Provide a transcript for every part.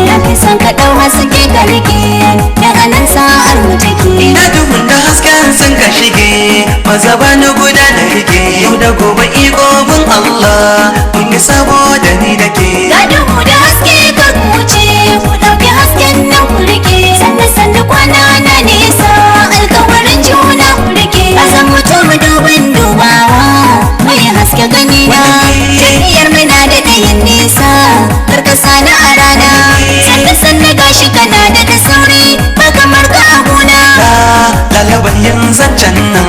na fi son ka dau haske ka rike daga nan sa'ar mu take. ina duhun da hasken sun ka shige maza bani guda na rike yau da gobe igobin Allah mun yi saboda ni da ke. Ga duhu da haske ka wuce ku dauki hasken nan ku rike sannu sannu kwana na nesa alkawarin juna ku rike. Ka san mutum dubin dubawa mai haske gani na tafiyar muna da ɗayan nisa karkasa na a rana sannu sannu gashi kana da sauri ba kamar ka a gona. Lalaban yin zancen nan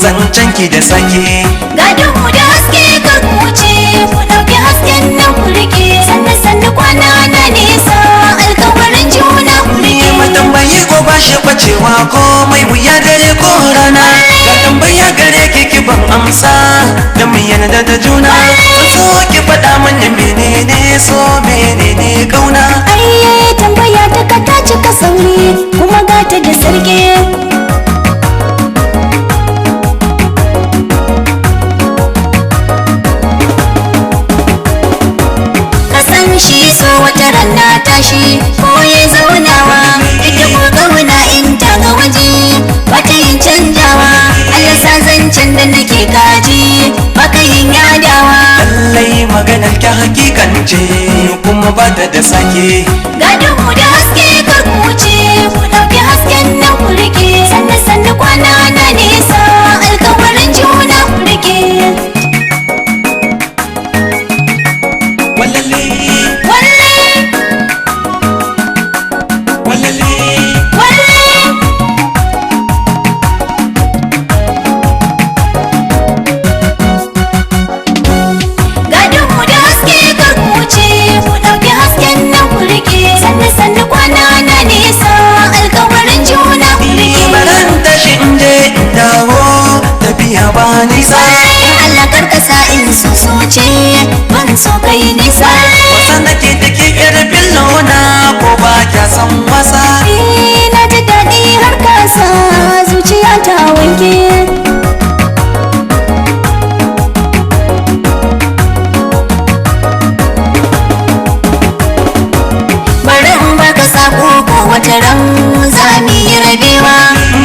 zancen ki da sake. Ga duhu da haske ka wuce ku dauki hasken nan ku rike sannu sannu kwana na nesa alkawarin juna ku rike. Matambayi ko ba shi bacewa komai wuya dare ko rana. Ga tambaya gare ki ban amsa da mu yarda da juna. So ki faɗa mana menene so menene kauna. Ayye tambaya ta ka ta cika sauri kuma gata da sarki. Shi so wata ranna tashi ko ya zaunawa ita ko kauna in ta ga waje bata yin canjawa. Allah sa zancen da nake kaji baka yin yadawa. Lallai maganar ki hakikance kuma ba ta da sake. Ga duhu da haske ka wuce ku dauki hasken nan ku rike sannu sannu kwana na nesa alkawarin juna ku rike. Wallahi ba nisa. Allah karkasa in so ce ban so kai nisa. Wasa nake da ke ƙarfin launa ko ba kya san wasa. Na ji daɗi har kasa zuciya ta wanke. Bari in baka sako ko wata ran za mu yi rabewa.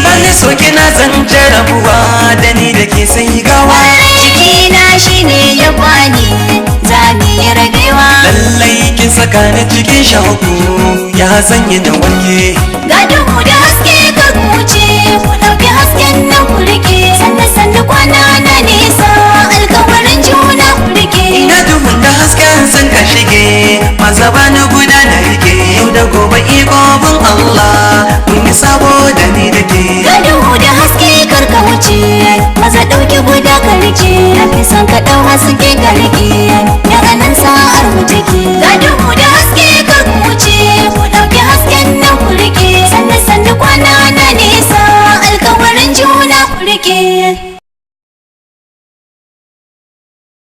Bani so kina zance rabuwa da ni da ke sai gawa. Jikina shine ya bani za mu yi rabewa. Lallai kin saka ni cikin shauku ya sanya da wanke. Ga duhu da haske ka wuce ku dauki hasken nan ku rike sannu sannu kwana na nesa alkawarin juna ku rike. Ina duhun da hasken sun ka shige maza bani guda na rike yau da gobe igobin Allah mun yi saboda ni da ke. Ga duhu da haske kar ka wuce maza dauki guda ka rike na fi son ka dau haske ka rike.